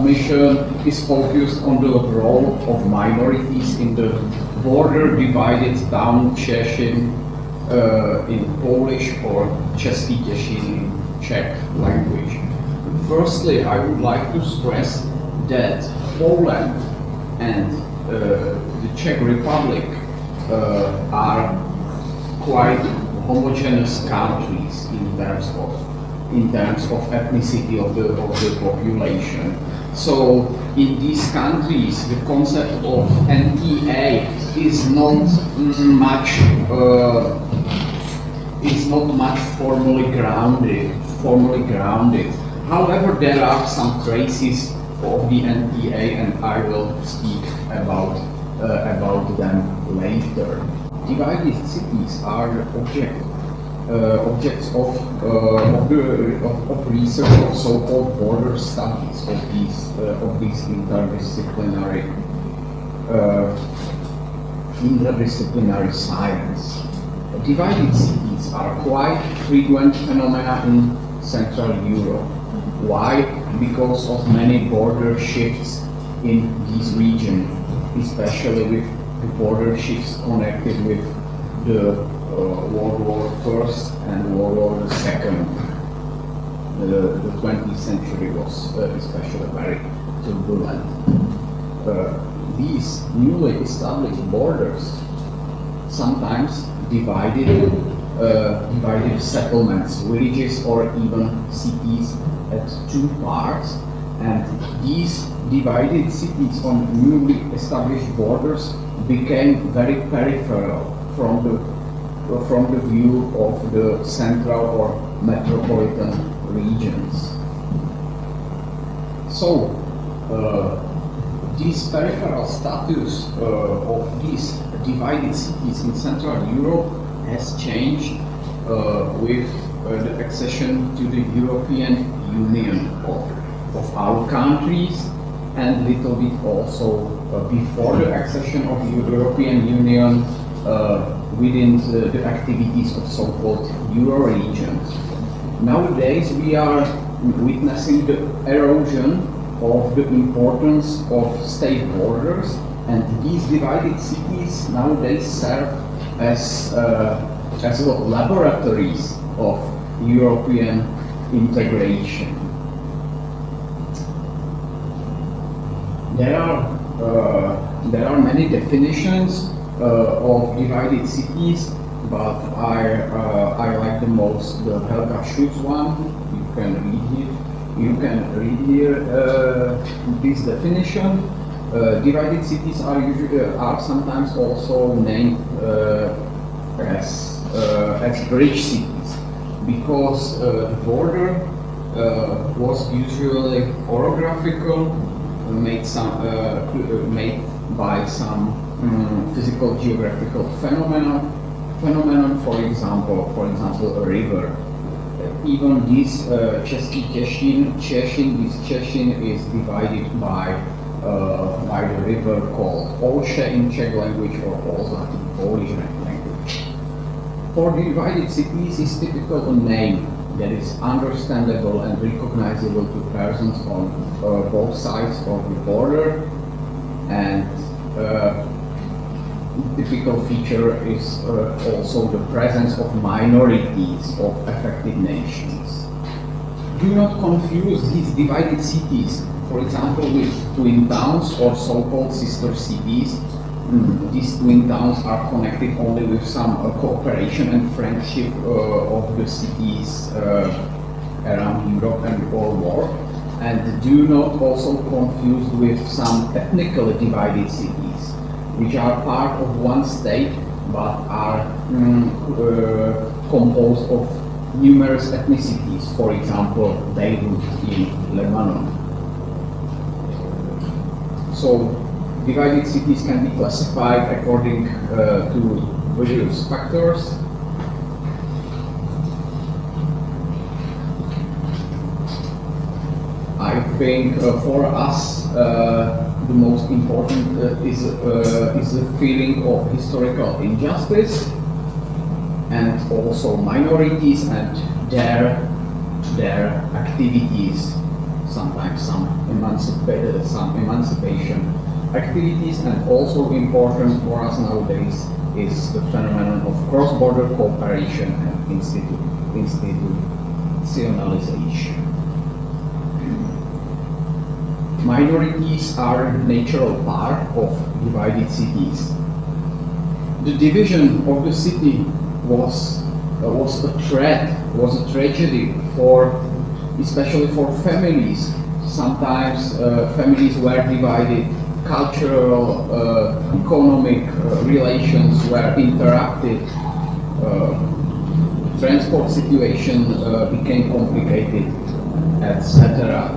Commission is focused on the role of minorities in the border-divided town Cieszyn in Polish or Český Těšín in Czech language. Firstly, I would like to stress that Poland and the Czech Republic are quite homogeneous countries in terms of ethnicity of the population. So in these countries, the concept of NTA is not much formally grounded. However, there are some traces of the NTA, and I will speak about them later. Divided cities are objects of research of so-called border studies of these interdisciplinary science. Divided cities are quite frequent phenomena in Central Europe. Why? Because of many border shifts in this region, especially with the border shifts connected with the World War I and World War II. The 20th century was especially very turbulent. These newly established borders sometimes divided settlements, villages, or even cities at two parts, and these divided cities on newly established borders became very peripheral from the view of the central or metropolitan regions. So this peripheral status of these divided cities in Central Europe has changed with the accession to the European Union of our countries, and little bit also before the accession of the European Union within the activities of so-called Euro regions. Nowadays we are witnessing the erosion of the importance of state borders, and these divided cities nowadays serve as laboratories of European integration. There are many definitions of divided cities, but I like the most the Helga Schutz one. You can read here this definition. Divided cities are sometimes also named as bridge cities, because the border was usually orographical, made by some physical geographical phenomenon, for example a river. Even this Český Těšín, this Cieszyn is divided by the river called Olše in Czech language or Olza in Polish language. For divided cities is typical a name that is understandable and recognizable to persons on both sides of the border, and typical feature is also the presence of minorities of affected nations. Do not confuse these divided cities, for example, with twin towns or so-called sister cities. These twin towns are connected only with some cooperation and friendship of the cities around Europe and World War. And do not also confuse with some ethnically divided cities, which are part of one state but are composed of numerous ethnicities, for example, Beirut in Lebanon. So divided cities can be classified according to various factors. I think for us the most important is the feeling of historical injustice, and also minorities and their activities, sometimes some emancipation activities, and also important for us nowadays is the phenomenon of cross-border cooperation and institutionalization. Minorities are a natural part of divided cities. The division of the city was a threat, was a tragedy especially for families. Sometimes families were divided, cultural, economic relations were interrupted, transport situation became complicated, etc.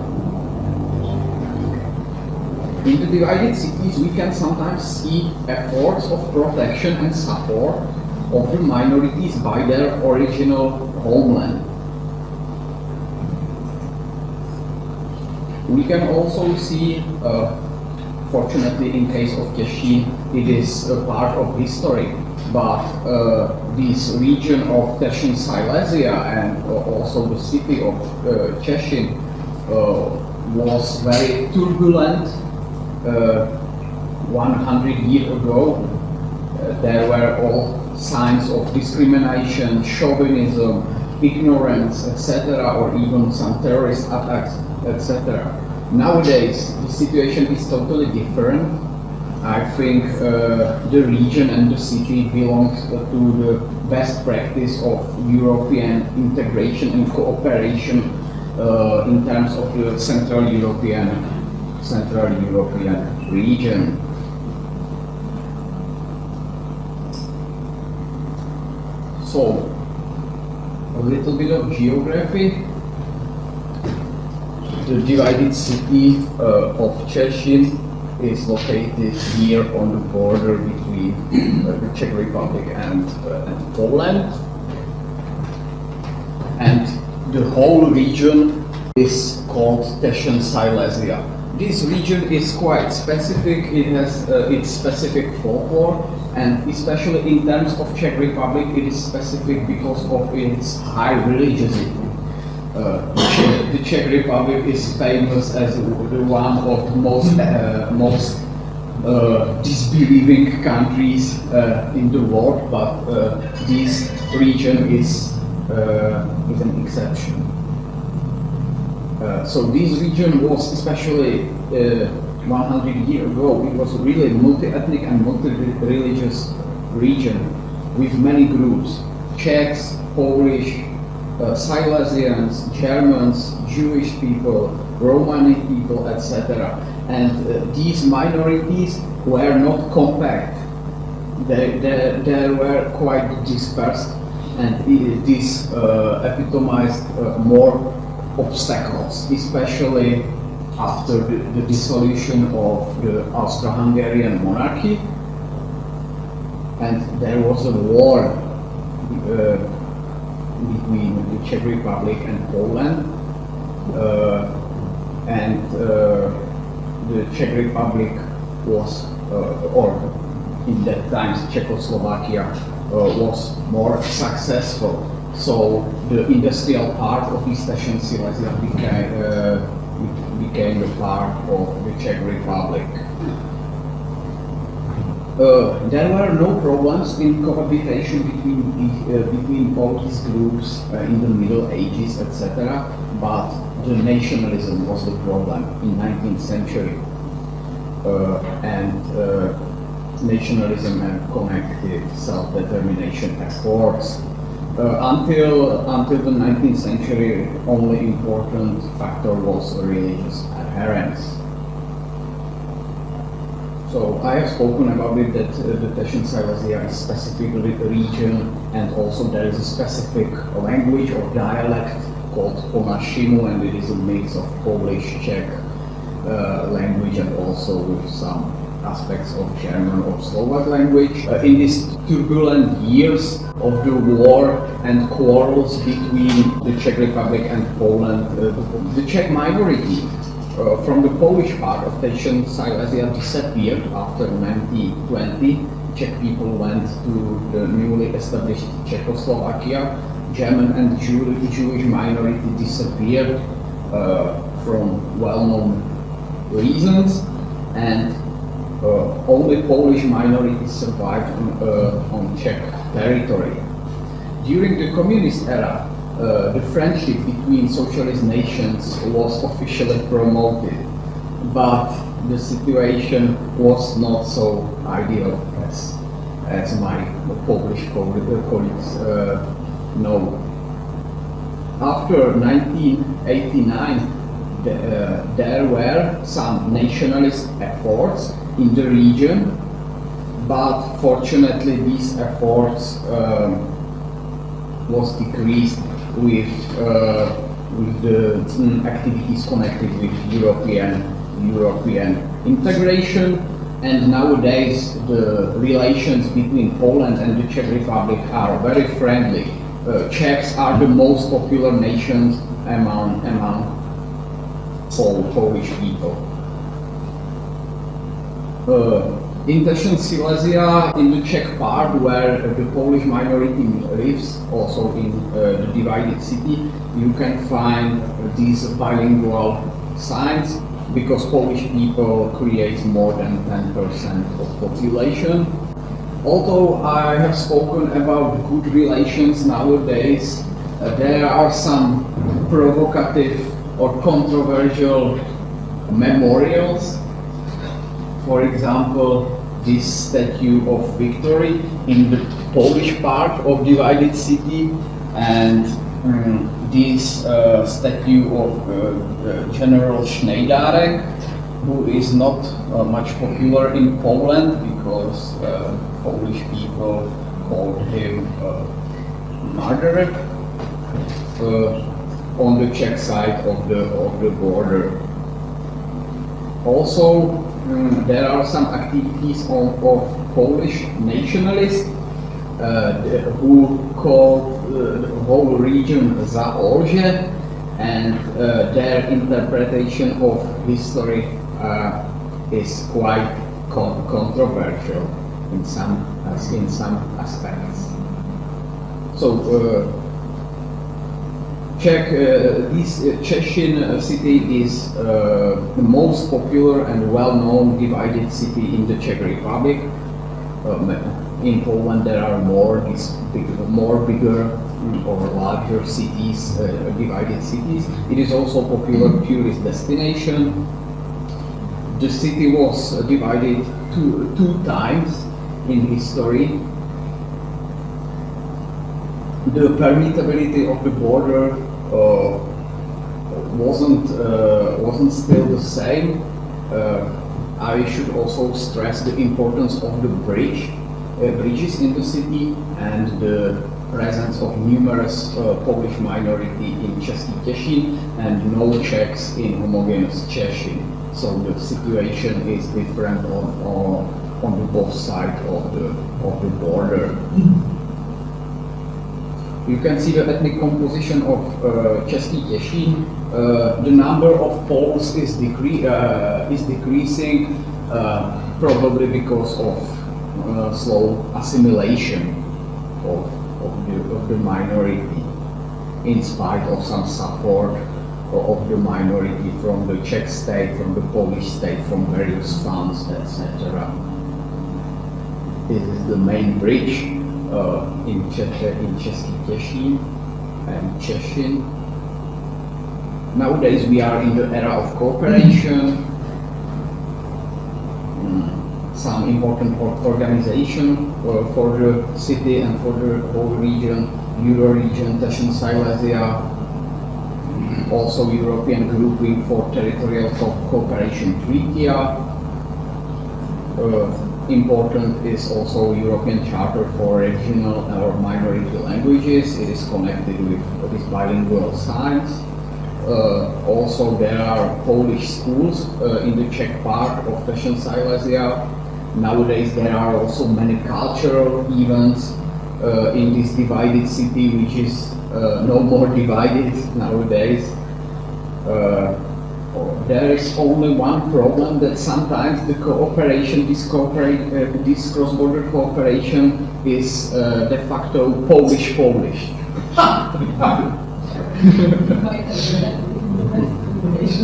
In the divided cities, we can sometimes see efforts of protection and support of the minorities by their original homeland. We can also see, fortunately in case of Těšín, it is a part of history, but this region of Těšín Silesia and also the city of Cieszyn was very turbulent 100 years ago. There were all signs of discrimination, chauvinism, ignorance, etc., or even some terrorist attacks, etc. Nowadays, the situation is totally different. I think the region and the city belongs to the best practice of European integration and cooperation in terms of the Central European region. So, a little bit of geography. The divided city of Cieszyn is located here on the border between the Czech Republic and Poland. And the whole region is called Těšín Silesia. This region is quite specific. It has its specific folklore, and especially in terms of Czech Republic, it is specific because of its high religiosity. The Czech Republic is famous as the one of the most disbelieving countries in the world, but this region is an exception. So this region was, especially 100 years ago, it was really a multi-ethnic and multi-religious region with many groups: Czechs, Polish, Silesians, Germans, Jewish people, Romani people, etc. And these minorities were not compact. They were quite dispersed, and this epitomized more obstacles, especially after the dissolution of the Austro-Hungarian monarchy, and there was a war between the Czech Republic and Poland, and the Czech Republic was, or in that time Czechoslovakia was more successful. So the industrial part of East Těšín Silesia became a part of the Czech Republic. There were no problems in cohabitation between all these groups in the Middle Ages, etc. But the nationalism was the problem in 19th century, and nationalism and collective self-determination efforts. Until the 19th century, only important factor was religious adherence. So I have spoken about it that the Těšín Silesia is specifically a region, and also there is a specific language or dialect called po nashimu, and it is a mix of Polish, Czech language, and also with some aspects of German or Slovak language. In these turbulent years of the war and quarrels between the Czech Republic and Poland, the Czech minority from the Polish part of Těšín Silesia disappeared after 1920. Czech people went to the newly established Czechoslovakia. German and Jewish minority disappeared. from well-known reasons, and only Polish minorities survived on Czech territory. During the communist era, the friendship between socialist nations was officially promoted, but the situation was not so ideal as my Polish colleagues know. After 1989, there were some nationalist efforts in the region, but fortunately these efforts was decreased with the activities connected with European integration, and nowadays the relations between Poland and the Czech Republic are very friendly. Czechs are the most popular nations among Polish people. In Těšín, Silesia, in the Czech part where the Polish minority lives, also in the divided city, you can find these bilingual signs, because Polish people create more than 10% of population. Although I have spoken about good relations nowadays, there are some provocative or controversial memorials. For example, this statue of victory in the Polish part of divided city, and this statue of General Schneidarek, who is not much popular in Poland because Polish people called him murderer on the Czech side of the border. Also, there are some activities of Polish nationalists who call the whole region Zaolzie, and their interpretation of history is quite controversial in some aspects. So, Cieszyn city is the most popular and well-known divided city in the Czech Republic. In Poland there are more bigger or larger cities, divided cities. It is also a popular tourist destination. The city was divided two times in history. The permeability of the border wasn't still the same. I should also stress the importance of the bridges in the city and the presence of numerous Polish minority in Český Těšín and no Czechs in homogeneous Cieszyn. So the situation is different on the both sides of the border. You can see the ethnic composition of Český Těšín. The number of Poles is decreasing, probably because of slow assimilation of the minority, in spite of some support of the minority from the Czech state, from the Polish state, from various funds, etc. This is the main bridge in Český Těšín and Cieszyn. Nowadays we are in the era of cooperation. Some important organization for the city and for the whole region, Euro-region, Těšín, Silesia, also European grouping for territorial cooperation treaty. Important is also European Charter for Regional or Minority Languages. It is connected with this bilingual signs. Also there are Polish schools in the Czech part of Těšín, Silesia. Nowadays there are also many cultural events in this divided city, which is no more divided nowadays. There is only one problem, that sometimes the cooperation, this cross-border cooperation is de facto Polish-Polish.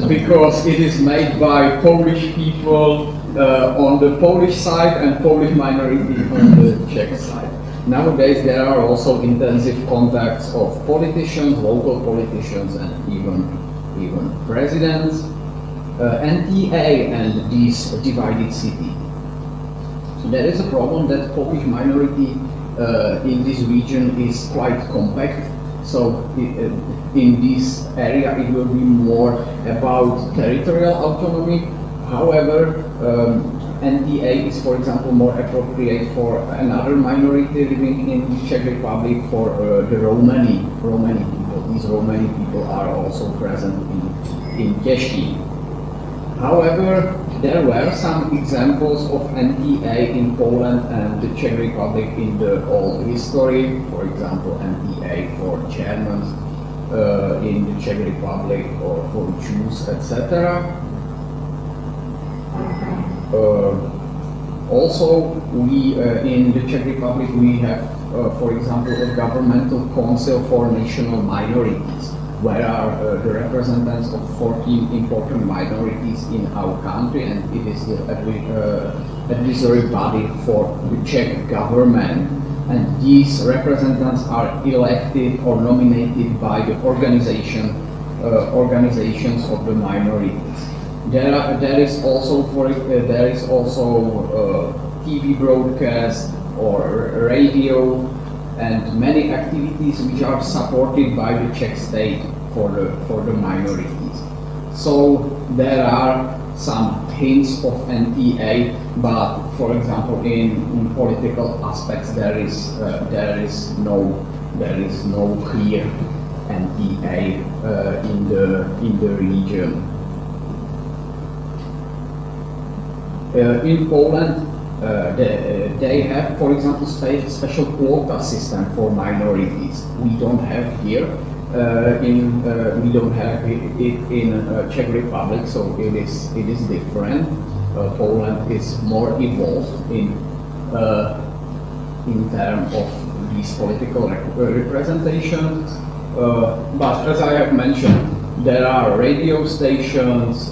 because it is made by Polish people on the Polish side and Polish minority on the Czech side. Nowadays there are also intensive contacts of politicians, local politicians, and even presidents, NTA and this divided city. So there is a problem that Polish minority in this region is quite compact. So in this area it will be more about territorial autonomy. However, NTA is, for example, more appropriate for another minority living in the Czech Republic, for the Romani people. These Romani people are also present in Těšín. However, there were some examples of NTA in Poland and the Czech Republic in the old history. For example, NTA for Germans in the Czech Republic, or for Jews, etc. Also, we in the Czech Republic we have, for example, a governmental council for national minorities, where are the representatives of 14 important minorities in our country, and it is the advisory body for the Czech government. And these representatives are elected or nominated by the organizations of the minorities. There is also TV broadcast or radio and many activities which are supported by the Czech state for the minorities. So there are some hints of NTA, but for example in political aspects there is no clear NTA in the region. In Poland, they have, for example, special quota system for minorities. We don't have here. We don't have it in Czech Republic, so it is different. Poland is more evolved in terms of these political representations. But as I have mentioned, there are radio stations,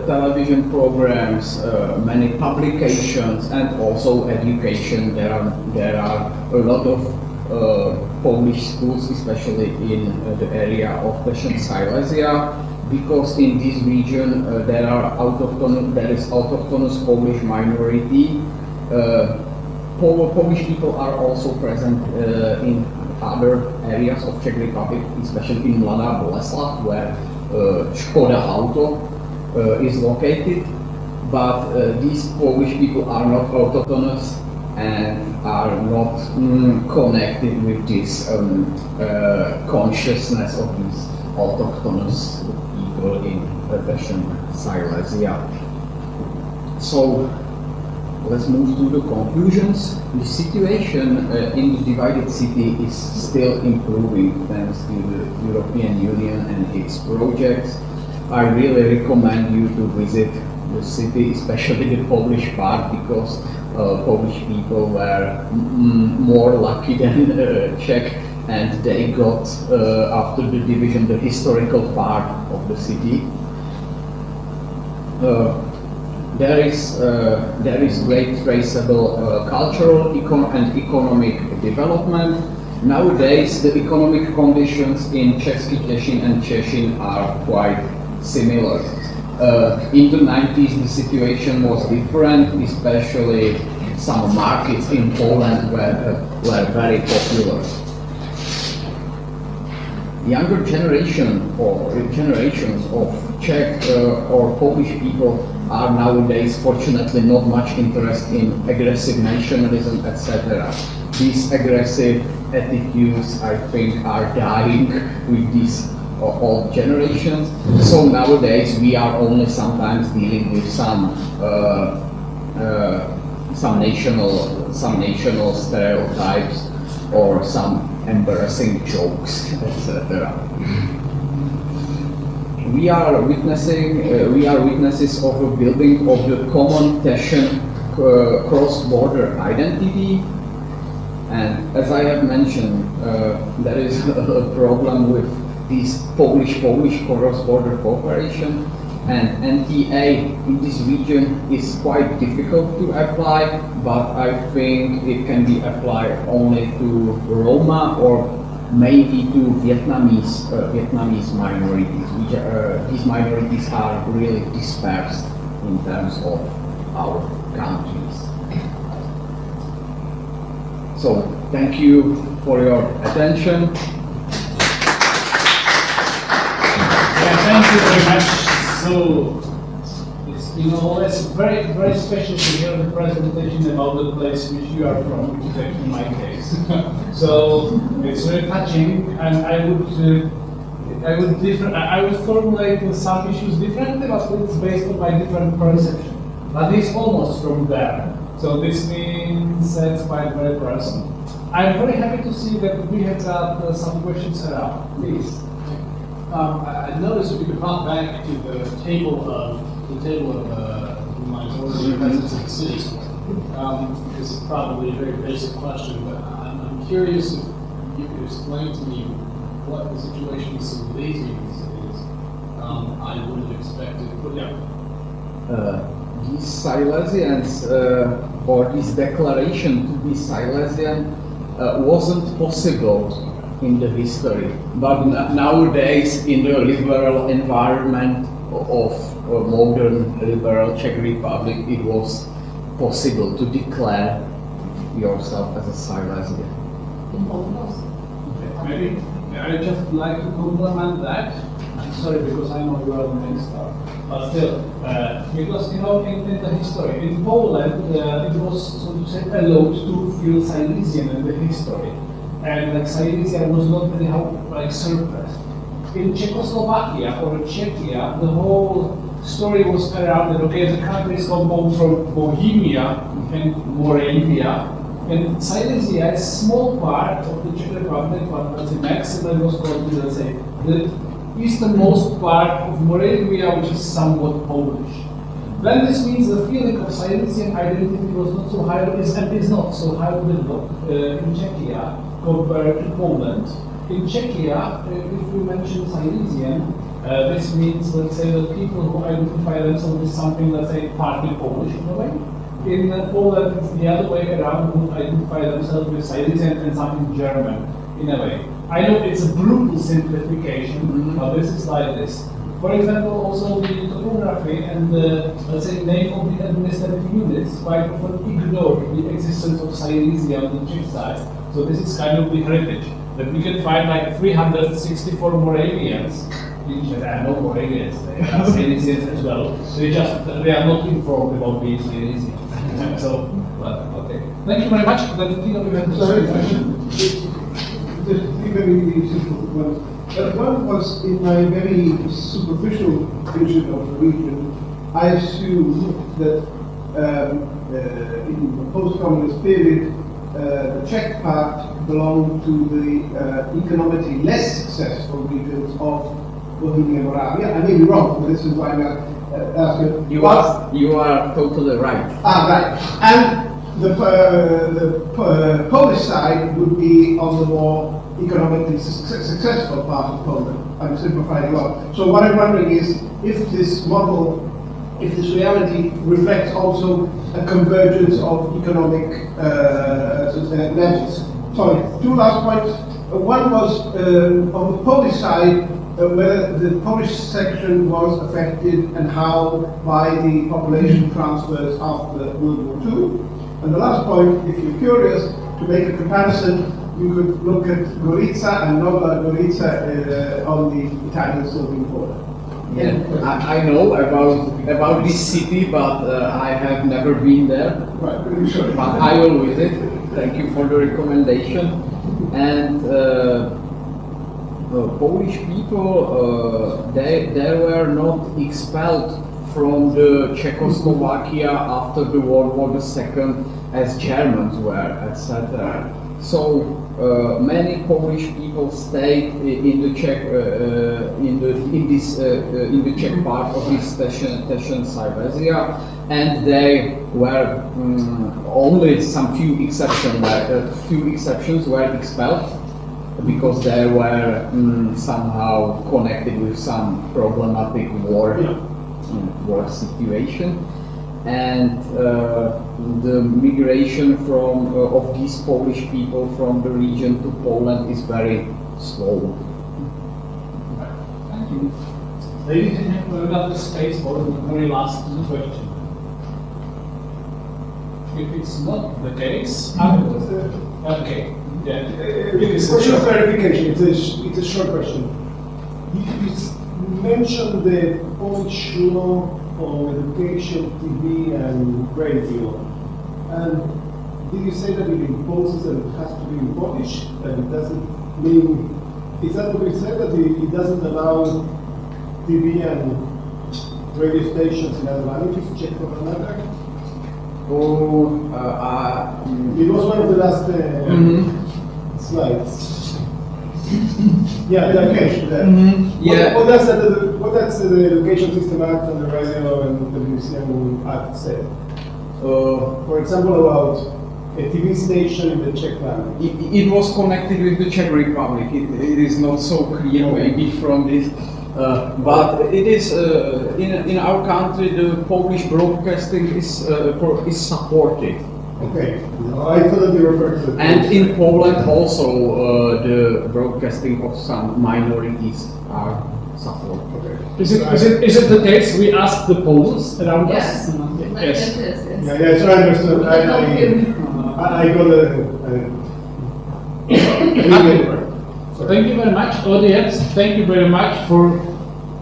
television programs, many publications, and also education. There are a lot of Polish schools, especially in the area of Cieszyn Silesia, because in this region there is autochthonous Polish minority. Polish people are also present in other areas of Czech Republic, especially in Mladá Boleslav, where Škoda Auto is located. But these Polish people are not autochthonous and are not connected with this consciousness of these autochthonous people in Cieszyn Silesia. So let's move to the conclusions. The situation in the divided city is still improving thanks to the European Union and its projects. I really recommend you to visit the city, especially the Polish part, because Polish people were more lucky than Czech, and they got, after the division, the historical part of the city. There is great traceable cultural and economic development. Nowadays, the economic conditions in Český, Těšín and Cieszyn are quite similar. In the 90s, the situation was different, especially some markets in Poland were very popular. Younger generation or generations of Czech or Polish people are nowadays fortunately not much interested in aggressive nationalism, etc. These aggressive attitudes, I think, are dying with these old generations. So nowadays we are only sometimes dealing with some national stereotypes or some embarrassing jokes, etc. We are witnesses of a building of the common Těšín cross-border identity, and as I have mentioned, there is a problem with this Polish cross-border cooperation, and NTA in this region is quite difficult to apply, but I think it can be applied only to Roma or maybe to Vietnamese minorities. These minorities are really dispersed in terms of our countries. So thank you for your attention. Yeah, thank you very much. So, it's very, very special to hear the presentation about the place which you are from, which is actually my case. So it's very touching, and I would formulate some issues differently, but it's based on my different perception. But it's almost from there. So this means it's quite very personal. I'm very happy to see that we have got some questions around. Please. I noticed if you could hop back to the table of minority presence in the city. This is probably a very basic question, but I'm curious if you could explain to me what the situation in Silesians is. I would have expected. These Silesians, or this declaration to be Silesian, wasn't possible in the history, but nowadays in the liberal environment of modern liberal Czech Republic, it was possible to declare yourself as a Silesian. Maybe I just like to complement that. I'm sorry because I know you are the main star, but still, because in the history in Poland, it was so to say allowed to feel Silesian in the history. And like Silesia was not anyhow like suppressed. In Czechoslovakia or Czechia, the whole story was around that okay, the country is composed from Bohemia and Moravia, and Silesia is a small part of the Czech Republic, but let's say maximum was called, let's say, the easternmost part of Moravia, which is somewhat Polish. Then this means the feeling of Silesian identity was not so high, and is not so high developed in Czechia compared to Poland. In Czechia, if we mention Silesian, this means, let's say, the people who identify themselves as something, let's say, partly Polish in a way. In Poland, it's the other way around, who identify themselves with Silesian and something German in a way. I know it's a brutal simplification, but this is like this. For example, also the topography and the, let's say, name of the administrative units quite often ignore the existence of Silesia on the Czech side. So this is kind of the heritage that we can find like 364 Moravians. There are no Moravians, they are Silesians as well. They are not informed about being Silesians. So, well, okay. Thank you very much. Then you have the Sorry, question. just very simple one. One was in my very superficial vision of the region. I assumed that in the post-communist period, the Czech part belonged to the economically less successful regions of Bohemia and Moravia. I may be wrong, but this is why I'm asking. You are totally right. Right. And the Polish side would be on the more economically successful part of Poland. I'm simplifying a lot. So what I'm wondering is if this model, if this reality reflects also a convergence of economic levels. Sorry, two last points. One was on the Polish side, whether the Polish section was affected and how by the population transfers after World War II. And the last point, if you're curious, to make a comparison, you could look at Gorica and Nova Gorica on the Italian-Slovene border. Yeah, I know about this city, but I have never been there. Right, pretty sure. But I will visit. Thank you for the recommendation. And Polish people, they were not expelled from the Czechoslovakia after the World War II as Germans were, etc. So many Polish people stayed in the Czech in the Czech part of this Těšín Silesia, and they were only some few exceptions were expelled. because they were somehow connected with some problematic war, war situation. And the migration from of these Polish people from the region to Poland is very slow. Thank you. Ladies and gentlemen, we've got the space for the very last question. If it's not the case, okay. Yeah. It's a short clarification. It's a short question. You mentioned the Polish law on education, TV, and radio. And did you say that it imposes that it has to be in Polish? That it doesn't mean? Is that what you said? That it doesn't allow TV and radio stations in other languages, Czech or another? It was one of the last slides. Yeah, the education. Yeah. What does the Education System Act and the Radio and Television Act say? For example, about a TV station in the Czech language. It was connected with the Czech Republic. It is not so clear maybe from this, but it is in our country the Polish broadcasting is supported. Okay, I thought you referred to the And in Poland also the broadcasting of some minorities are supported. Okay. Is it the case we asked the Poles around Yes. us? Yes. Yeah, so I understood. I got So thank you very much, audience. Thank you very much for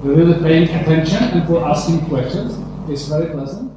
really paying attention and for asking questions. It's very pleasant.